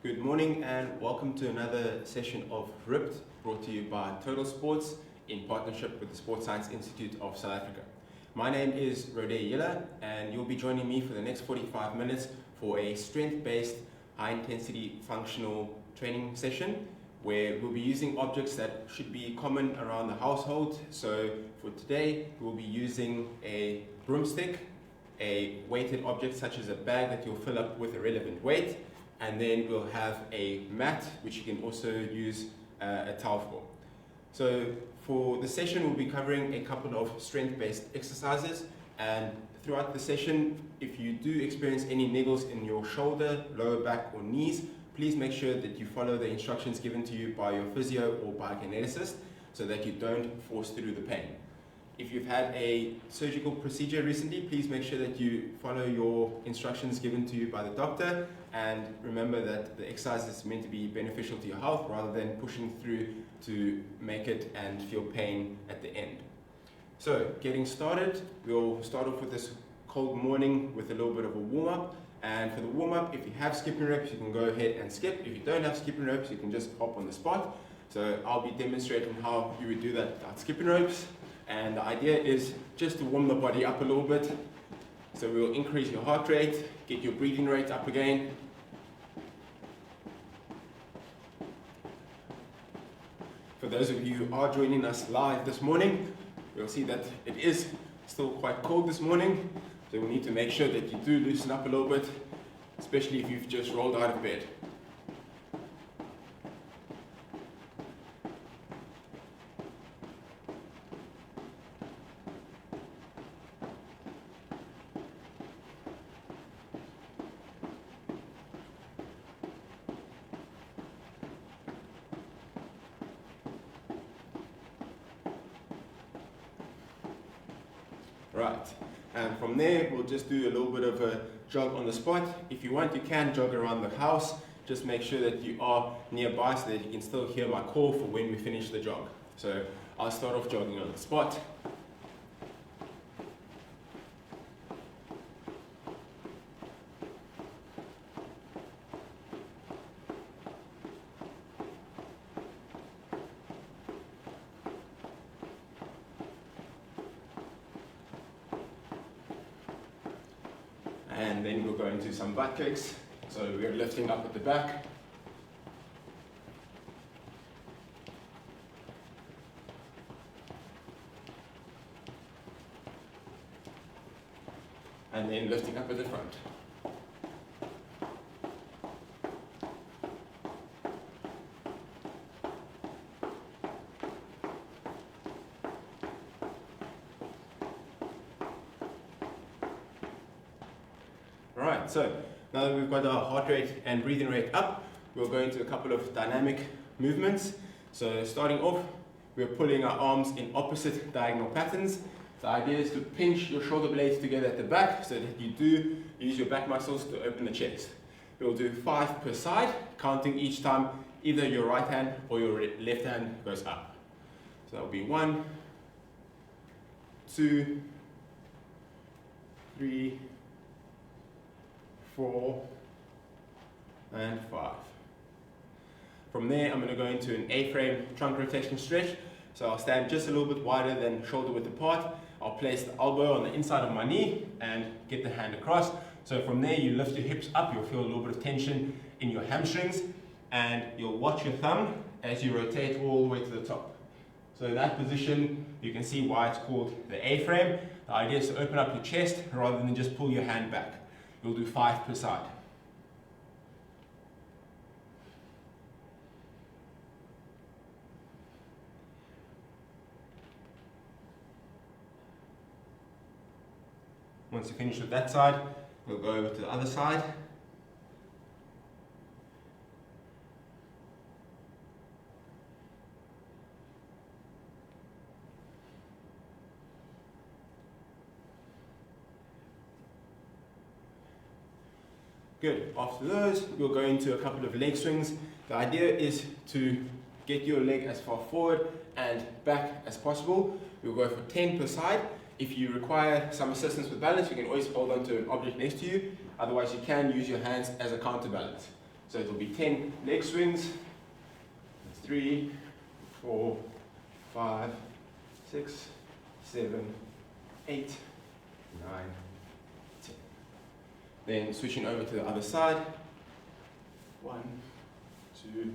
Good morning and welcome to another session of RIPT brought to you by Totalsports in partnership with the Sports Science Institute of South Africa. My name is Rodet Yila and you'll be joining me for the next 45 minutes for a strength-based high-intensity functional training session where we'll be using objects that should be common around the household. So for today we'll be using a broomstick, a weighted object such as a bag that you'll fill up with a relevant weight, and then we'll have a mat which you can also use a towel for. So for the session we'll be covering a couple of strength-based exercises, and throughout the session if you do experience any niggles in your shoulder, lower back or knees, please make sure that you follow the instructions given to you by your physio or biokineticist so that you don't force through the pain. If you've had a surgical procedure recently, please make sure that you follow your instructions given to you by the doctor, and remember that the exercise is meant to be beneficial to your health rather than pushing through to make it and feel pain at the end. So getting started, we'll start off with this cold morning with a little bit of a warm-up. And for the warm-up, if you have skipping ropes, you can go ahead and skip. If you don't have skipping ropes, you can just hop on the spot. So I'll be demonstrating how you would do that without skipping ropes. And the idea is just to warm the body up a little bit. So we'll increase your heart rate, get your breathing rate up again. For those of you who are joining us live this morning, you'll see that it is still quite cold this morning. So we need to make sure that you do loosen up a little bit, especially if you've just rolled out of bed. Right, and from there we'll just do a little bit of a jog on the spot. If you want, you can jog around the house. Just make sure that you are nearby so that you can still hear my call for when we finish the jog. So I'll start off jogging on the spot. And then we'll go into some butt kicks. So we're lifting up at the back. And then lifting up at the front. Alright, so now that we've got our heart rate and breathing rate up, we'll go into a couple of dynamic movements. So starting off, we're pulling our arms in opposite diagonal patterns. The idea is to pinch your shoulder blades together at the back so that you do use your back muscles to open the chest. We'll do 5 per side, counting each time either your right hand or your left hand goes up. So that will be 1, 2, 3, 4, and 5. From there, I'm going to go into an A-frame trunk rotation stretch. So I'll stand just a little bit wider than shoulder width apart. I'll place the elbow on the inside of my knee and get the hand across. So from there, you lift your hips up. You'll feel a little bit of tension in your hamstrings, and you'll watch your thumb as you rotate all the way to the top. So in that position, you can see why it's called the A-frame. The idea is to open up your chest rather than just pull your hand back. We'll do 5 per side. Once you finish with that side, we'll go over to the other side. Good. After those, we'll go into a couple of leg swings. The idea is to get your leg as far forward and back as possible. We'll go for 10 per side. If you require some assistance with balance, you can always hold on to an object next to you. Otherwise, you can use your hands as a counterbalance. So it will be 10 leg swings. 3, 4, 5, 6, 7, 8, 9, 10. Then switching over to the other side. 1, 2,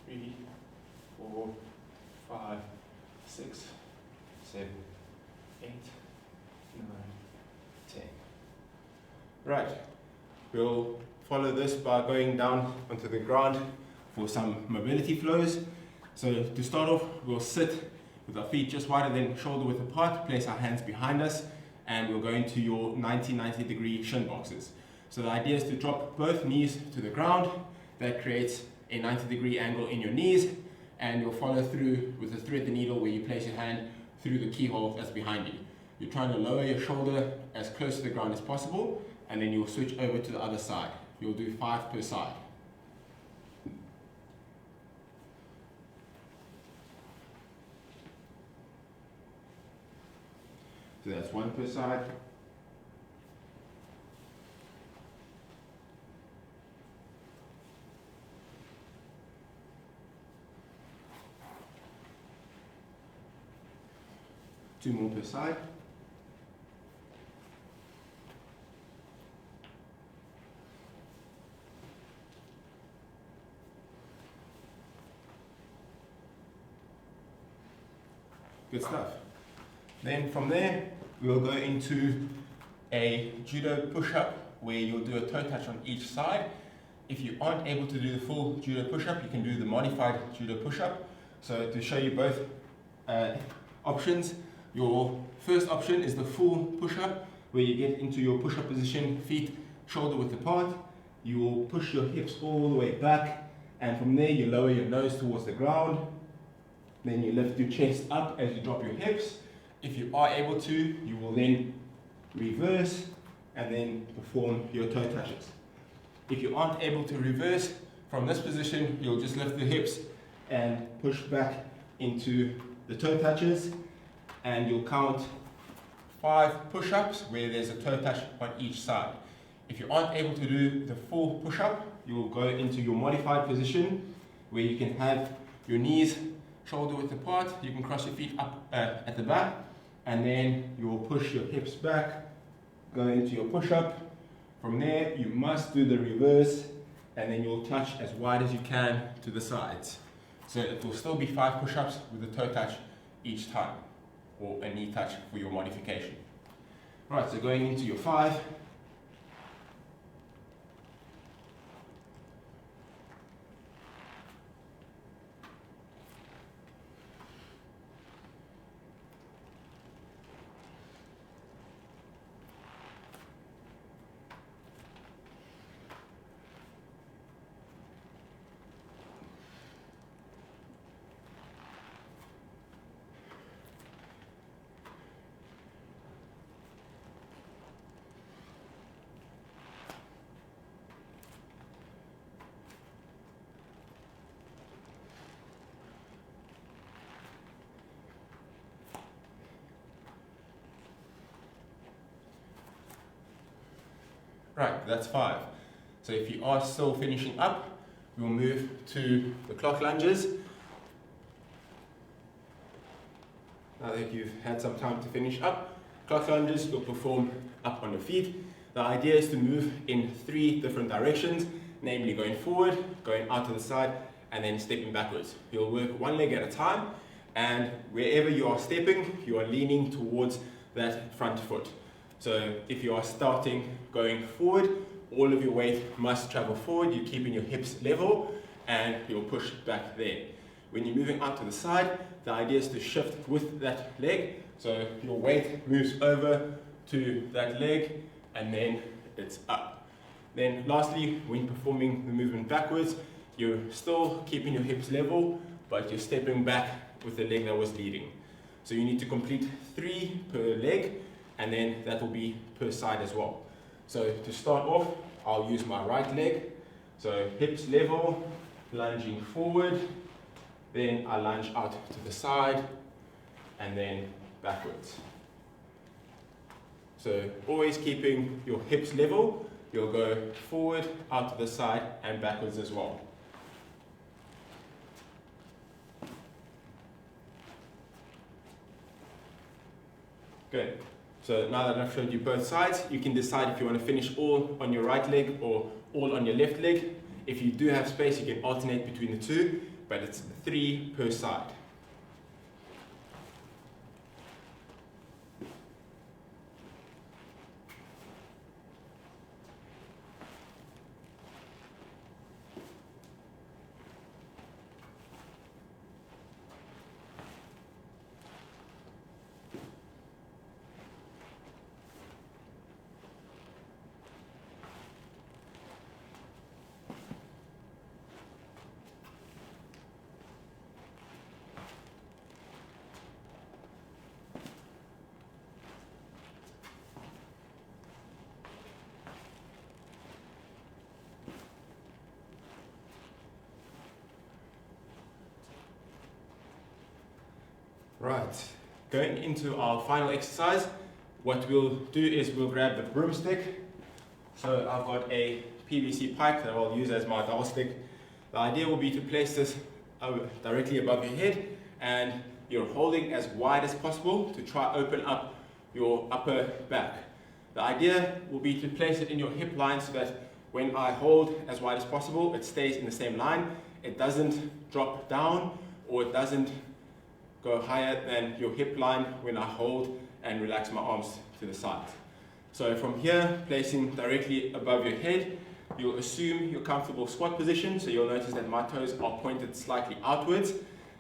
3, 4, 5, 6, 7, 8, 9, 10. Right, we'll follow this by going down onto the ground for some mobility flows. So to start off, we'll sit with our feet just wider than shoulder width apart, place our hands behind us, and we'll go into your 90 degree shin boxes. So the idea is to drop both knees to the ground. That creates a 90-degree angle in your knees, and you'll follow through with the thread the needle where you place your hand through the keyhole that's behind you. You're trying to lower your shoulder as close to the ground as possible, and then you'll switch over to the other side. You'll do 5 per side. So that's 1 per side. Two more per side. Good stuff. Then from there, we'll go into a judo push-up where you'll do a toe touch on each side. If you aren't able to do the full judo push-up, you can do the modified judo push-up. So to show you both options, your first option is the full push-up where you get into your push-up position, feet shoulder width apart. You will push your hips all the way back, and from there you lower your nose towards the ground. Then you lift your chest up as you drop your hips. If you are able to, you will then reverse and then perform your toe touches. If you aren't able to reverse from this position, you'll just lift the hips and push back into the toe touches, and you'll count 5 push-ups where there's a toe touch on each side. If you aren't able to do the full push-up, you will go into your modified position where you can have your knees shoulder width apart. You can cross your feet up at the back, and then you'll push your hips back, go into your push-up. From there, you must do the reverse, and then you'll touch as wide as you can to the sides. So it will still be 5 push-ups with a toe touch each time, or a knee touch for your modification. Right, so going into your 5. Right, that's 5. So if you are still finishing up, we'll move to the clock lunges. Now that you've had some time to finish up, clock lunges you'll perform up on your feet. The idea is to move in 3 different directions, namely going forward, going out to the side, and then stepping backwards. You'll work one leg at a time, and wherever you are stepping, you are leaning towards that front foot. So if you are starting going forward, all of your weight must travel forward. You're keeping your hips level, and you'll push back there. When you're moving out to the side, the idea is to shift with that leg. So your weight moves over to that leg, and then it's up. Then lastly, when performing the movement backwards, you're still keeping your hips level, but you're stepping back with the leg that was leading. So you need to complete 3 per leg, and then that will be per side as well. So to start off, I'll use my right leg. So hips level, lunging forward, then I lunge out to the side, and then backwards. So always keeping your hips level, you'll go forward, out to the side, and backwards as well. Good. So now that I've showed you both sides, you can decide if you want to finish all on your right leg or all on your left leg. If you do have space, you can alternate between the two, but it's 3 per side. Right, going into our final exercise, what we'll do is we'll grab the broomstick. So I've got a PVC pipe that I'll use as my dowel stick. The idea will be to place this directly above your head, and you're holding as wide as possible to try open up your upper back. The idea will be to place it in your hip line so that when I hold as wide as possible, it stays in the same line. It doesn't drop down, or it doesn't go higher than your hip line when I hold and relax my arms to the side. So from here, placing directly above your head, you'll assume your comfortable squat position. So you'll notice that my toes are pointed slightly outwards.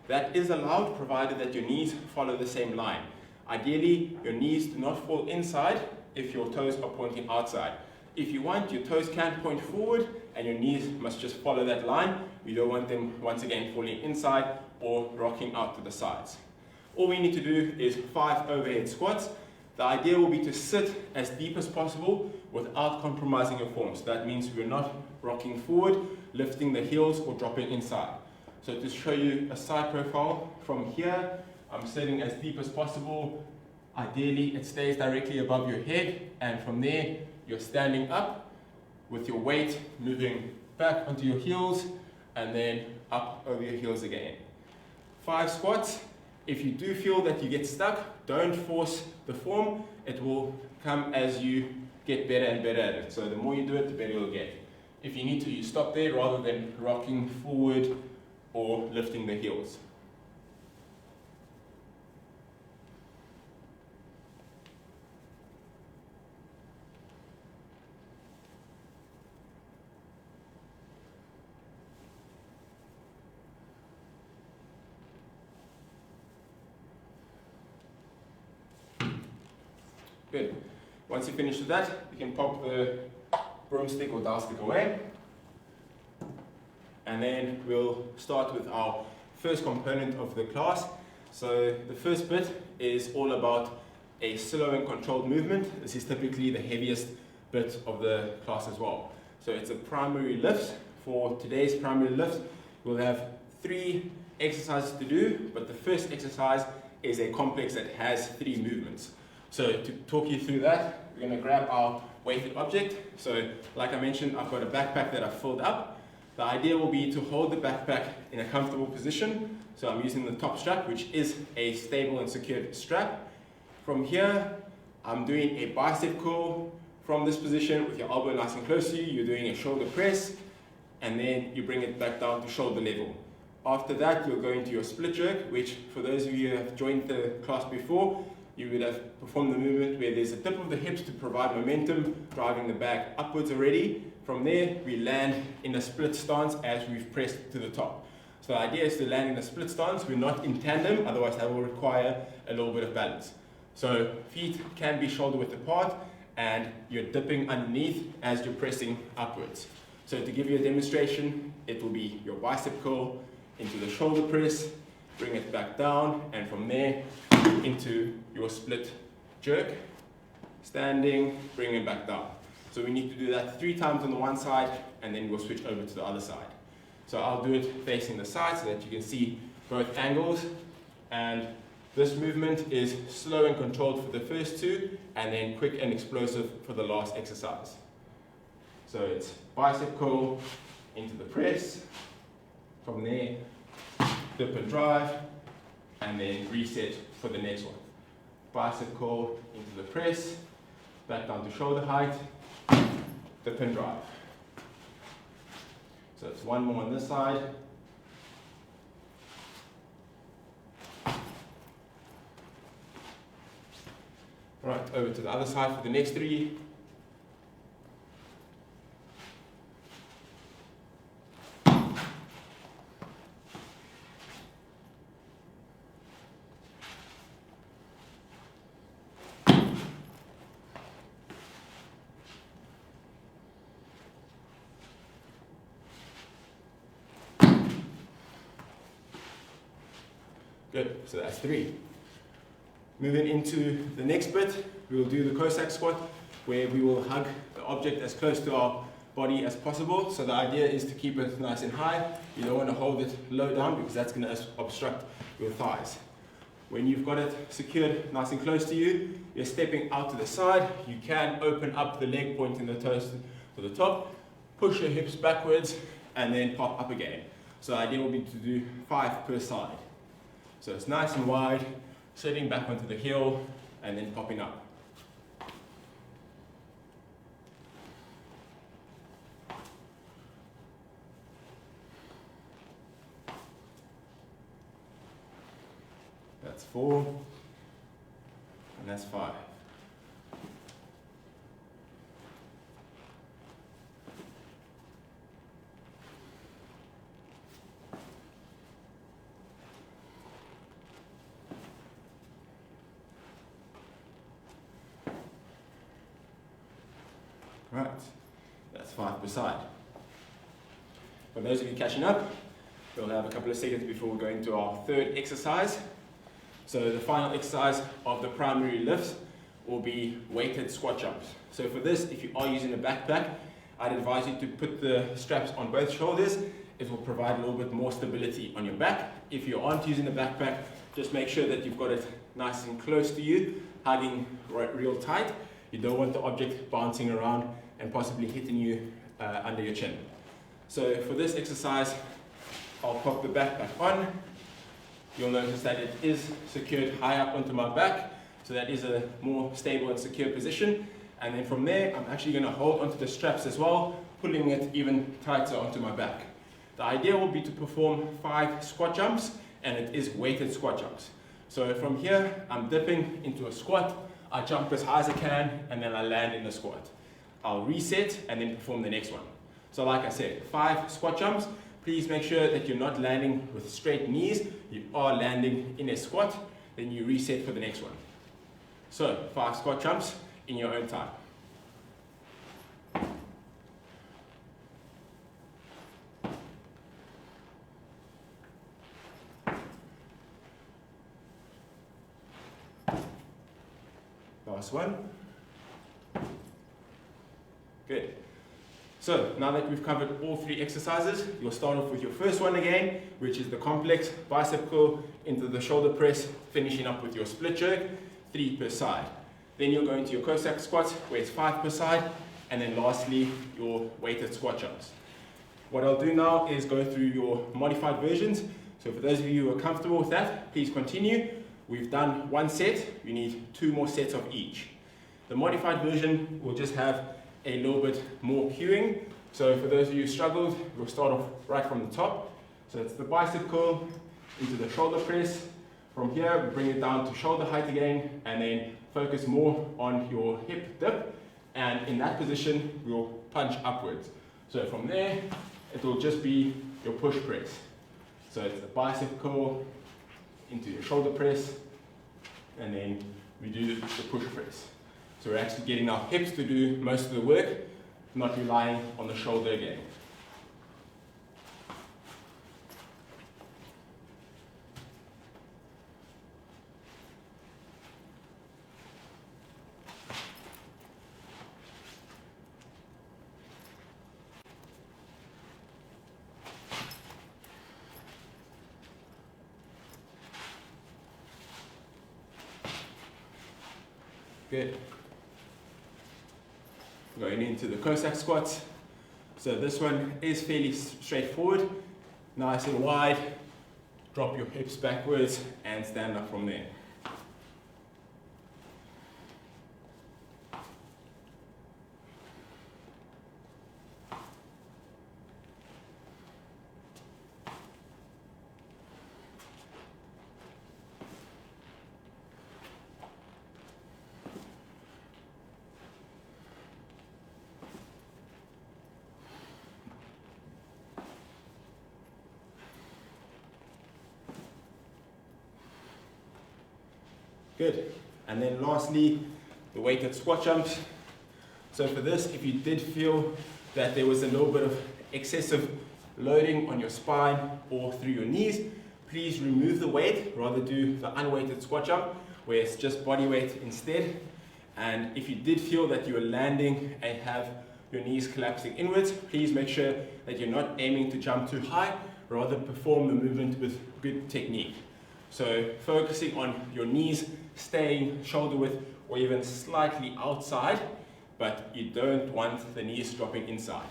That is allowed provided that your knees follow the same line. Ideally, your knees do not fall inside if your toes are pointing outside. If you want, your toes can point forward and your knees must just follow that line. You don't want them once again falling inside or rocking out to the sides. All we need to do is 5 overhead squats. The idea will be to sit as deep as possible without compromising your form. So that means we're not rocking forward, lifting the heels, or dropping inside. So to show you a side profile, from here, I'm sitting as deep as possible. Ideally, it stays directly above your head, and from there, you're standing up with your weight moving back onto your heels and then up over your heels again. 5 squats. If you do feel that you get stuck, don't force the form. It will come as you get better and better at it. So the more you do it, the better you'll get. If you need to, you stop there rather than rocking forward or lifting the heels. Good. Once you finish with that, you can pop the broomstick or dowel stick away. And then we'll start with our first component of the class. So the first bit is all about a slow and controlled movement. This is typically the heaviest bit of the class as well. So it's a primary lift. For today's primary lift, we'll have 3 exercises to do, but the first exercise is a complex that has 3 movements. So to talk you through that, we're going to grab our weighted object. So like I mentioned, I've got a backpack that I've filled up. The idea will be to hold the backpack in a comfortable position. So I'm using the top strap, which is a stable and secured strap. From here, I'm doing a bicep curl. From this position, with your elbow nice and close to you, you're doing a shoulder press, and then you bring it back down to shoulder level. After that, you'll go into your split jerk, which for those of you who have joined the class before, you would have performed the movement where there's a tip of the hips to provide momentum, driving the back upwards already. From there, we land in a split stance as we've pressed to the top. So the idea is to land in a split stance. We're not in tandem, otherwise that will require a little bit of balance. So feet can be shoulder width apart, and you're dipping underneath as you're pressing upwards. So to give you a demonstration, it will be your bicep curl into the shoulder press, bring it back down, and from there into your split jerk, standing, bring it back down. So we need to do that 3 times on the one side, and then we'll switch over to the other side. So I'll do it facing the side so that you can see both angles. And this movement is slow and controlled for the first 2, and then quick and explosive for the last exercise. So it's bicep curl into the press, from there, dip and drive, and then reset for the next one. Bicep curl into the press, back down to shoulder height, dip and drive. So it's one more on this side. Right, over to the other side for the next 3. Good, so that's 3. Moving into the next bit, we will do the Cossack squat, where we will hug the object as close to our body as possible. So the idea is to keep it nice and high. You don't want to hold it low down because that's going to obstruct your thighs. When you've got it secured nice and close to you, you're stepping out to the side. You can open up the leg, pointing the toes to the top, push your hips backwards, and then pop up again. So the idea will be to do 5 per side. So it's nice and wide, sitting back onto the heel, and then popping up. That's 4, and that's 5. Right, that's 5 per side. For those of you catching up, we'll have a couple of seconds before we go into our 3rd exercise. So the final exercise of the primary lifts will be weighted squat jumps. So for this, if you are using a backpack, I'd advise you to put the straps on both shoulders. It will provide a little bit more stability on your back. If you aren't using a backpack, just make sure that you've got it nice and close to you, hugging real tight. You don't want the object bouncing around and possibly hitting you under your chin. So for this exercise, I'll pop the backpack on. You'll notice that it is secured high up onto my back, so that is a more stable and secure position. And then from there, I'm actually going to hold onto the straps as well, pulling it even tighter onto my back. The idea will be to perform 5 squat jumps, and it is weighted squat jumps. So from here, I'm dipping into a squat. I jump as high as I can, and then I land in the squat. I'll reset and then perform the next one. So like I said, 5 squat jumps. Please make sure that you're not landing with straight knees. You are landing in a squat, then you reset for the next one. So 5 squat jumps in your own time. Last one. Good. So now that we've covered all 3 exercises, you'll start off with your first one again, which is the complex bicep curl into the shoulder press, finishing up with your split jerk, 3 per side. Then you'll go into your Cossack squats, where it's 5 per side, and then lastly, your weighted squat jumps. What I'll do now is go through your modified versions. So for those of you who are comfortable with that, please continue. We've done 1 set, you need 2 more sets of each. The modified version will just have a little bit more cueing. So for those of you who struggled, we'll start off right from the top. So it's the bicep curl into the shoulder press. From here, we bring it down to shoulder height again, and then focus more on your hip dip. And in that position, we'll punch upwards. So from there, it will just be your push press. So it's the bicep curl into your shoulder press, and then we do the push press. So we're actually getting our hips to do most of the work, not relying on the shoulder again. Good. Going into the Cossack squats, So this one is fairly straightforward, nice and wide, drop your hips backwards and stand up from there. Good. And then lastly, the weighted squat jumps. So for this, if you did feel that there was a little bit of excessive loading on your spine or through your knees, please remove the weight, rather do the unweighted squat jump where it's just body weight instead. And if you did feel that you were landing and have your knees collapsing inwards, please make sure that you're not aiming to jump too high, rather perform the movement with good technique. So focusing on your knees staying shoulder width or even slightly outside, but you don't want the knees dropping inside.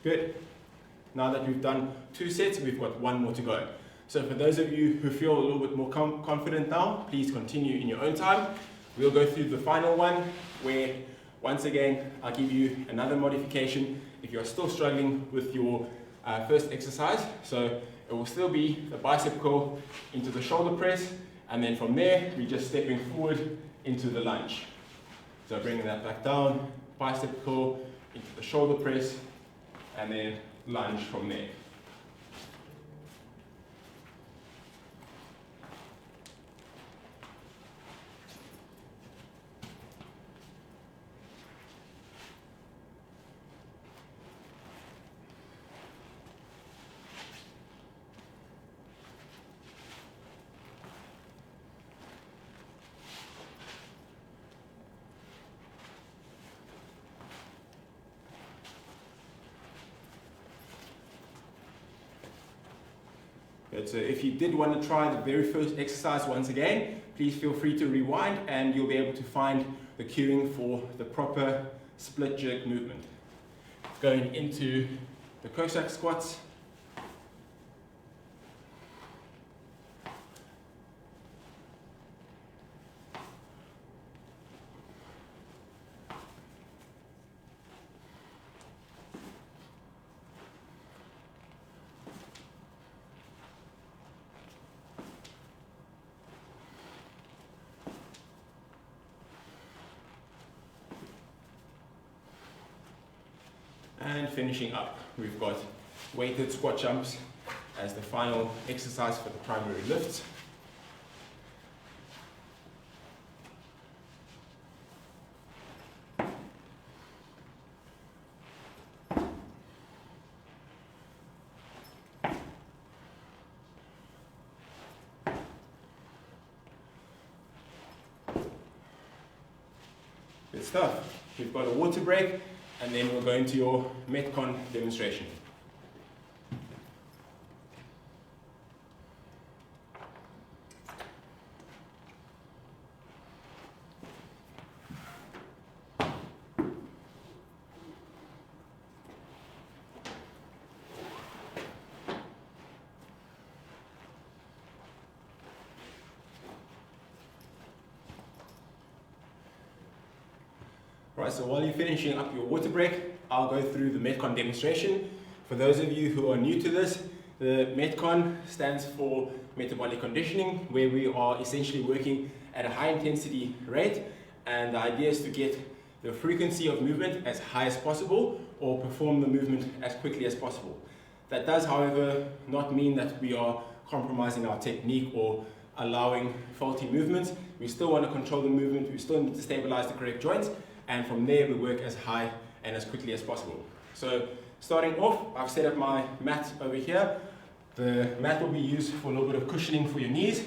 Good. Now that we've done 2 sets, we've got 1 more to go. So for those of you who feel a little bit more confident now, please continue in your own time. We'll go through the final one where, once again, I'll give you another modification if you're still struggling with your first exercise. So it will still be the bicep curl into the shoulder press, and then from there, we're just stepping forward into the lunge. So bringing that back down, bicep curl into the shoulder press, and then lunge from there. Good. So if you did want to try the very first exercise once again, please feel free to rewind and you'll be able to find the cueing for the proper split jerk movement. Going into the Cossack squats. And finishing up, we've got weighted squat jumps as the final exercise for the primary lifts. Good stuff. We've got a water break, and then we'll go into your Metcon demonstration. Right, so while you're finishing up your water break, I'll go through the Metcon demonstration. For those of you who are new to this, the Metcon stands for metabolic conditioning, where we are essentially working at a high intensity rate, and the idea is to get the frequency of movement as high as possible or perform the movement as quickly as possible. That does, however, not mean that we are compromising our technique or allowing faulty movements. We still want to control the movement, we still need to stabilize the correct joints, and from there we work as high and as quickly as possible. So starting off, I've set up my mat over here. The mat will be used for a little bit of cushioning for your knees.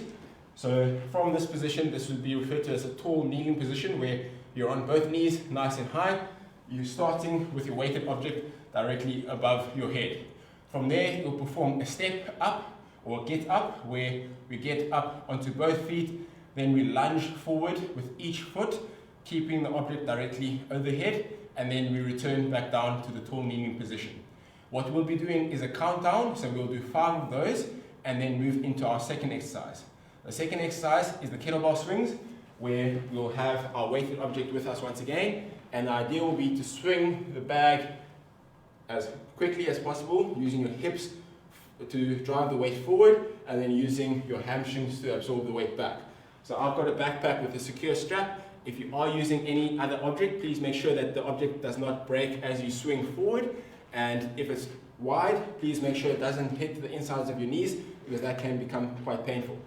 So from this position, this would be referred to as a tall kneeling position, where you're on both knees nice and high. you're starting with your weighted object directly above your head. From there, you'll perform a step up or get up, where we get up onto both feet, then we lunge forward with each foot, keeping the object directly overhead, and then we return back down to the tall kneeling position. What we'll be doing is a countdown, so we'll do 5 of those, and then move into our second exercise. The second exercise is the kettlebell swings, where we'll have our weighted object with us once again, and the idea will be to swing the bag as quickly as possible, using your hips to drive the weight forward, and then using your hamstrings to absorb the weight back. So I've got a backpack with a secure strap. If you are using any other object, please make sure that the object does not break as you swing forward, and if it's wide, please make sure it doesn't hit the insides of your knees, because that can become quite painful.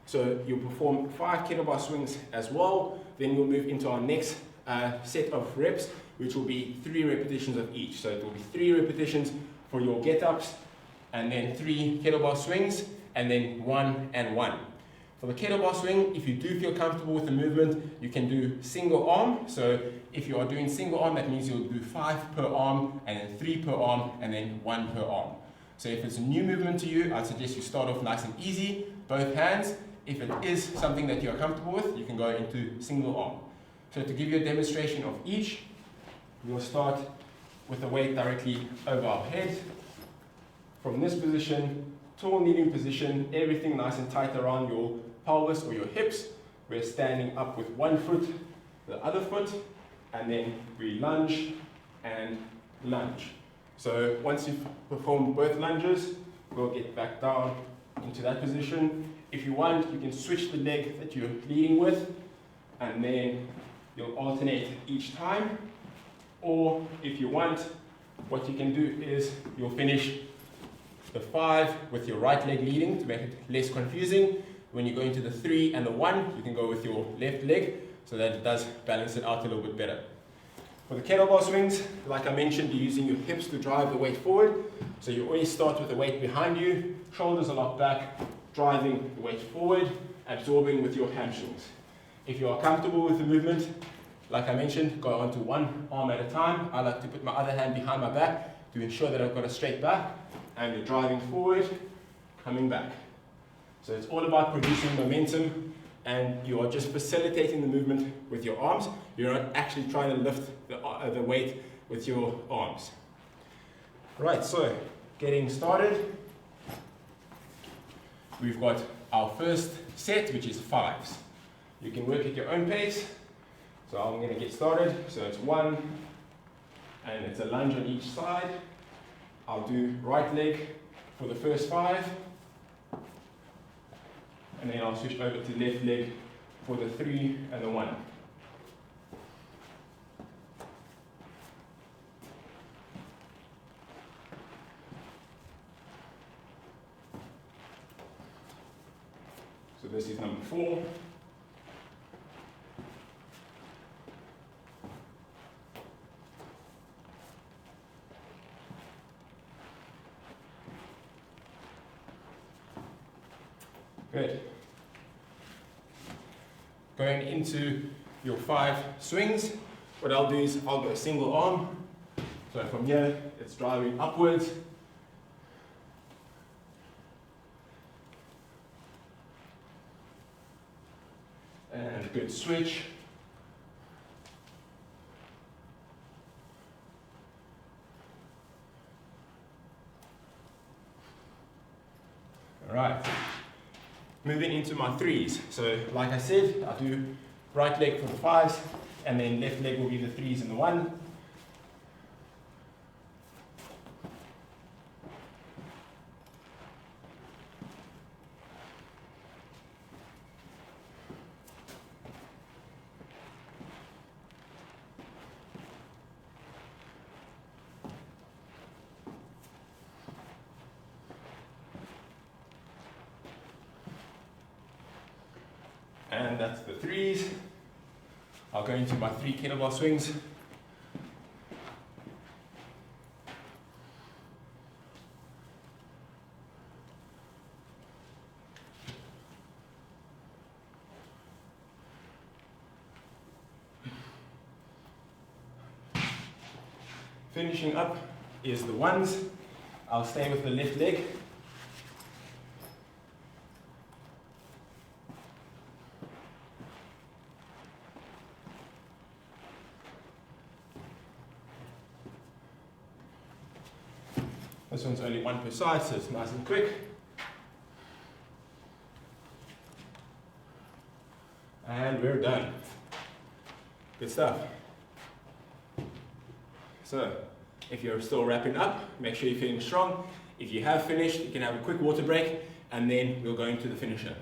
So you'll perform 5 kettlebell swings as well. Then we'll move into our next set of reps, which will be 3 repetitions of each. So it will be 3 repetitions for your get-ups, and then 3 kettlebell swings, and then 1 and 1. For the kettlebell swing, if you do feel comfortable with the movement, you can do single arm. So if you are doing single arm, that means you'll do 5 per arm, and then 3 per arm, and then 1 per arm. So if it's a new movement to you, I'd suggest you start off nice and easy, both hands. If it is something that you're comfortable with, you can go into single arm. So to give you a demonstration of each, we'll start with the weight directly over our head. From this position, tall kneeling position, everything nice and tight around your pelvis or your hips. We're standing up with one foot, the other foot, and then we lunge and lunge. So once you've performed both lunges, we'll get back down into that position. If you want, you can switch the leg that you're leading with, and then you'll alternate each time. Or if you want, what you can do is you'll finish the 5 with your right leg leading to make it less confusing. When you go into the 3 and the 1, you can go with your left leg, so that it does balance it out a little bit better. For the kettlebell swings, like I mentioned, you're using your hips to drive the weight forward. So you always start with the weight behind you, shoulders are locked back, driving the weight forward, absorbing with your hamstrings. If you are comfortable with the movement, like I mentioned, go onto one arm at a time. I like to put my other hand behind my back to ensure that I've got a straight back, and you're driving forward, coming back. So it's all about producing momentum, and you are just facilitating the movement with your arms. You're not actually trying to lift the weight with your arms. Right, so getting started. We've got our first set, which is 5s. You can work at your own pace. So I'm going to get started. So it's 1, and it's a lunge on each side. I'll do right leg for the first 5, and then I'll switch over to left leg for the 3 and the 1. So this is number 4. Good. Going into your 5 swings, what I'll do is I'll go single arm. So from here, it's driving upwards. And good switch. All right. Moving into my 3s. So like I said, I'll do right leg for the 5s, and then left leg will be the 3s and the 1. And that's the 3s. I'll go into my 3 kettlebell swings. Finishing up is the ones. I'll stay with the left leg. This one's only one per side, so it's nice and quick. And we're done. Good stuff. So, if you're still wrapping up, make sure you're feeling strong. If you have finished, you can have a quick water break, and then we'll go into the finisher.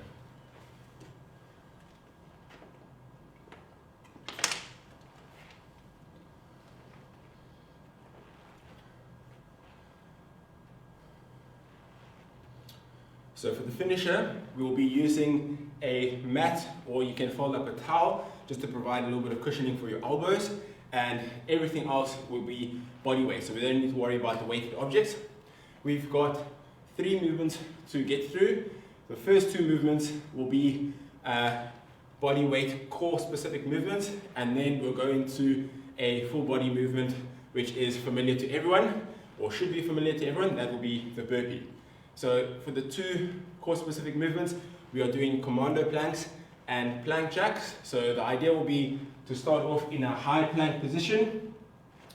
So for the finisher, we will be using a mat, or you can fold up a towel just to provide a little bit of cushioning for your elbows, and everything else will be body weight, so we don't need to worry about the weight of the objects. We've got 3 movements to get through. The first 2 movements will be body weight core specific movements, and then we'll go into a full body movement which is familiar to everyone, or should be familiar to everyone. That will be the burpee. So for the 2 core specific movements, we are doing commando planks and plank jacks. So the idea will be to start off in a high plank position,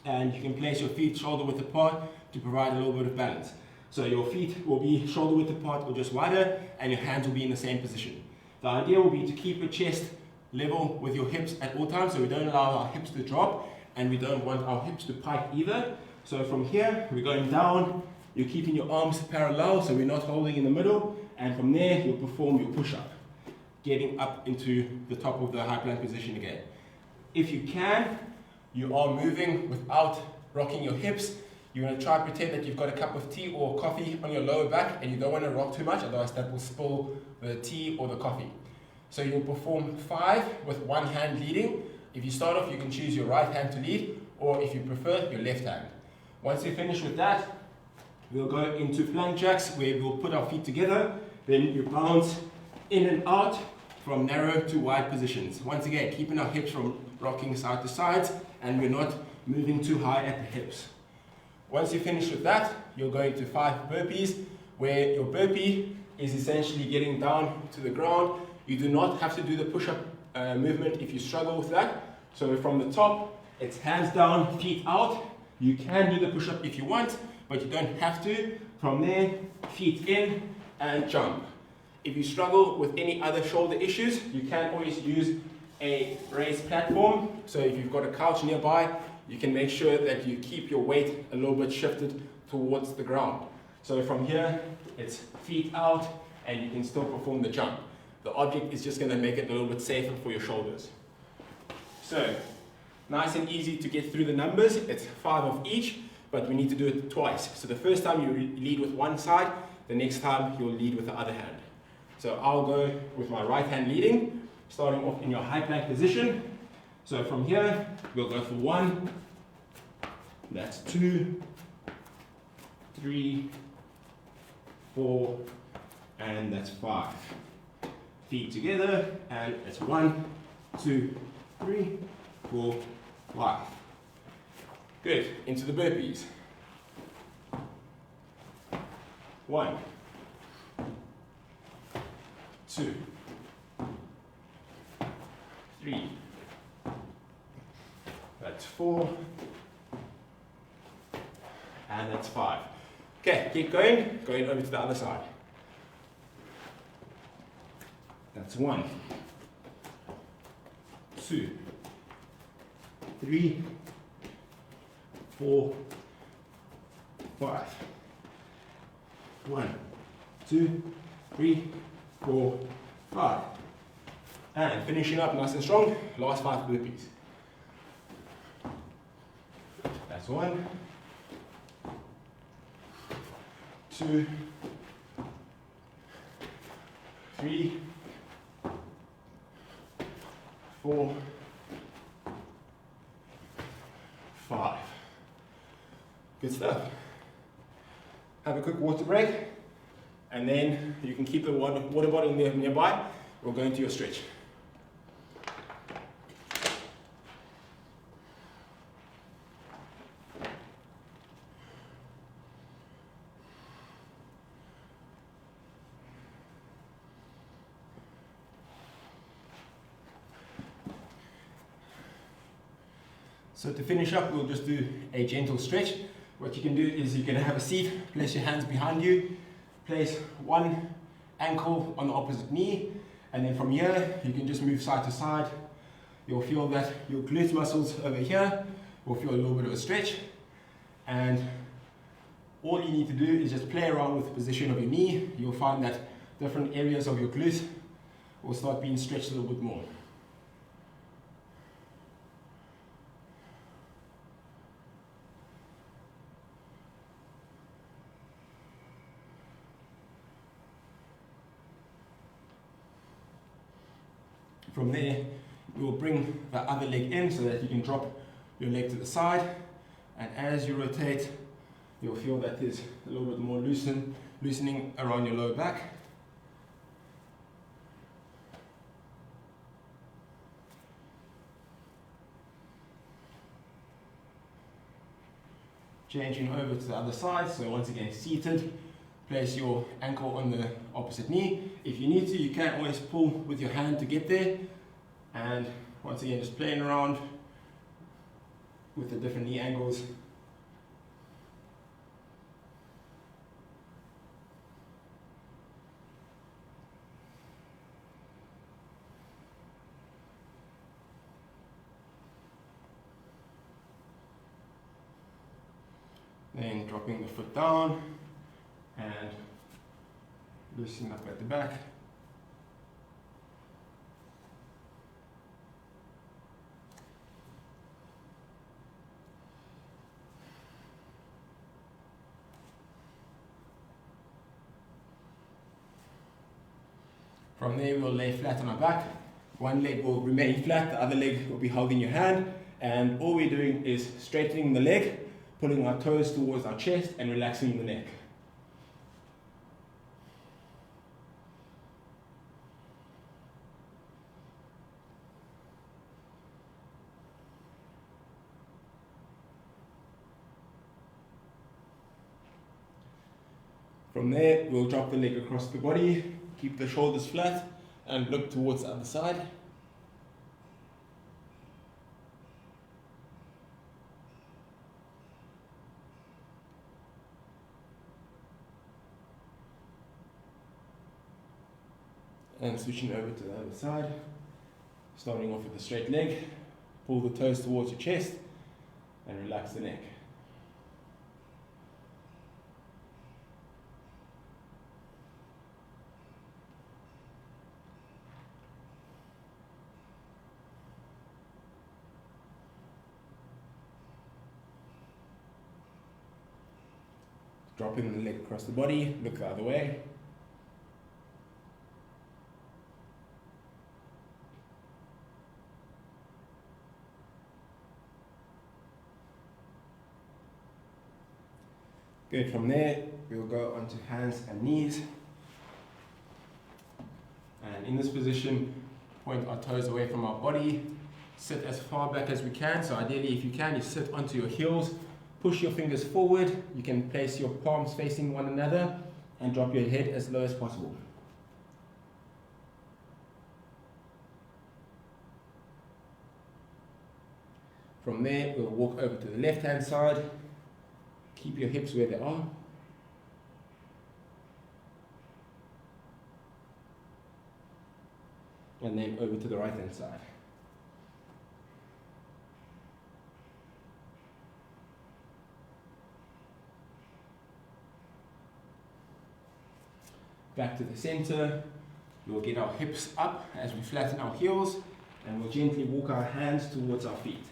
and you can place your feet shoulder width apart to provide a little bit of balance. So your feet will be shoulder width apart or just wider, and your hands will be in the same position. The idea will be to keep your chest level with your hips at all times, so we don't allow our hips to drop, and we don't want our hips to pike either. So from here, we're going down. You're keeping your arms parallel, so we're not holding in the middle, and from there you'll perform your push-up, getting up into the top of the high plank position again. If you can, you are moving without rocking your hips. You want to try to pretend that you've got a cup of tea or coffee on your lower back, and you don't want to rock too much, otherwise that will spill the tea or the coffee. So you'll perform 5 with one hand leading. If you start off, you can choose your right hand to lead, or if you prefer, your left hand. Once you finish with that, we'll go into plank jacks, where we'll put our feet together, then you bounce in and out from narrow to wide positions. Once again, keeping our hips from rocking side to sides, and we're not moving too high at the hips. Once you finish with that, you'll go into 5 burpees, where your burpee is essentially getting down to the ground. You do not have to do the push-up movement if you struggle with that. So from the top, it's hands down, feet out. You can do the push-up if you want, but you don't have to. From there, feet in and jump. If you struggle with any other shoulder issues, you can always use a raised platform. So if you've got a couch nearby, you can make sure that you keep your weight a little bit shifted towards the ground. So from here, it's feet out, and you can still perform the jump. The object is just going to make it a little bit safer for your shoulders. So, nice and easy to get through the numbers. It's 5 of each, but we need to do it twice. So the first time you lead with one side, the next time you'll lead with the other hand. So I'll go with my right hand leading, starting off in your high plank position. So from here, we'll go for 1, that's 2, 3, 4, and that's 5. Feet together, and it's 1, 2, 3, 4, 5. Good, into the burpees. 1, 2, 3, that's 4, and that's 5. Okay, keep going over to the other side. That's 1, 2, 3, 4, 5. 1, 2, 3, 4, 5. And finishing up nice and strong, last 5 burpees. That's 1, 2, 3, 4, 5. Good stuff. Have a quick water break, and then you can keep the water bottle nearby. We'll go into your stretch. So to finish up, we'll just do a gentle stretch. What you can do is you can have a seat, place your hands behind you, place one ankle on the opposite knee, and then from here you can just move side to side. You'll feel that your glute muscles over here will feel a little bit of a stretch, and all you need to do is just play around with the position of your knee. You'll find that different areas of your glute will start being stretched a little bit more. From there, you will bring the other leg in so that you can drop your leg to the side, and as you rotate, you'll feel that there's a little bit more loosening around your lower back. Changing over to the other side, so once again seated, place your ankle on the opposite knee. If you need to, you can always pull with your hand to get there, and once again just playing around with the different knee angles. Then dropping the foot down and loosening up at the back. From there we'll lay flat on our back. One leg will remain flat, the other leg will be holding your hand, and all we're doing is straightening the leg, pulling our toes towards our chest and relaxing the neck. From there, we'll drop the leg across the body, keep the shoulders flat, and look towards the other side. And switching over to the other side, starting off with the straight leg, pull the toes towards your chest, and relax the neck. Dropping the leg across the body, look the other way. Good, from there, we'll go onto hands and knees. And in this position, point our toes away from our body, sit as far back as we can. So ideally, if you can, you sit onto your heels, push your fingers forward. You can place your palms facing one another and drop your head as low as possible. From there, we'll walk over to the left-hand side. Keep your hips where they are. And then over to the right-hand side. Back to the center. We'll get our hips up as we flatten our heels, and we'll gently walk our hands towards our feet.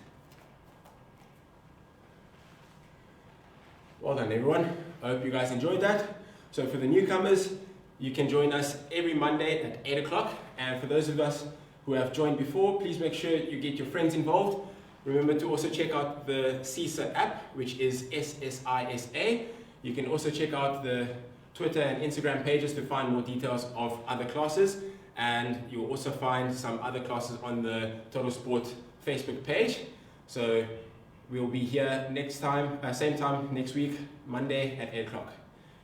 Well done, everyone. I hope you guys enjoyed that. So for the newcomers, you can join us every Monday at 8 o'clock. And for those of us who have joined before, please make sure you get your friends involved. Remember to also check out the CISA app, which is SSISA. You can also check out the Twitter and Instagram pages to find more details of other classes. And you'll also find some other classes on the Totalsports Facebook page. So we'll be here next time, same time next week, Monday at 8 o'clock.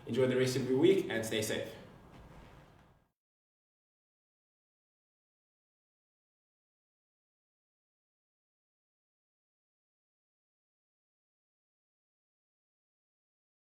Enjoy the rest of your week and stay safe.